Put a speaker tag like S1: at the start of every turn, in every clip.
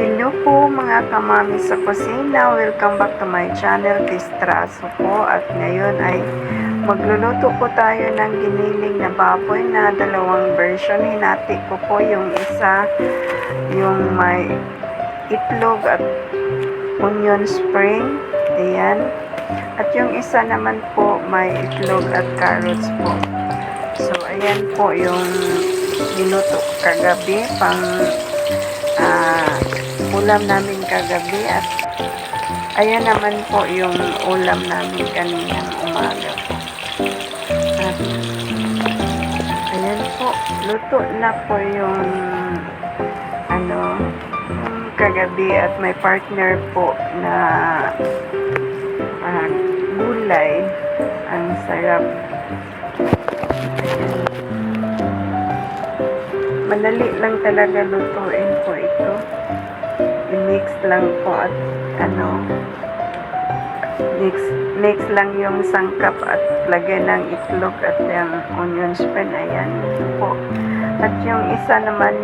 S1: Hello po mga kamami sa kusina, welcome back to my channel, Kistraso po. At ngayon ay magluluto po tayo ng giniling na baboy na dalawang version. Hinati ko po yung isa, yung may itlog at onion spring, ayan. At yung isa naman po may itlog at carrots po. So ayan po yung niluto kagabi pang ulam namin kagabi, at ayan naman po yung ulam namin kaninang umaga po. At ayan po, luto na po yung yung kagabi, at may partner po na gulay. Ang sarap. Ayan. Madali lang talaga lutuin po ito. I-mix lang po at mix lang yung sangkap at lagyan ng itlog at yung onion spring. Ayan po. At yung isa naman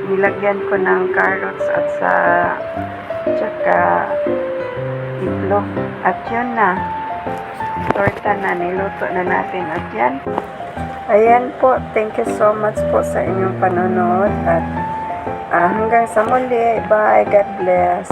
S1: nilagyan ko ng carrots at tsaka itlog. At yun na. Torta na. Niluto na natin. At yan. Ayan po. Thank you so much po sa inyong panonood. At hanggang sa muli. Bye. God bless.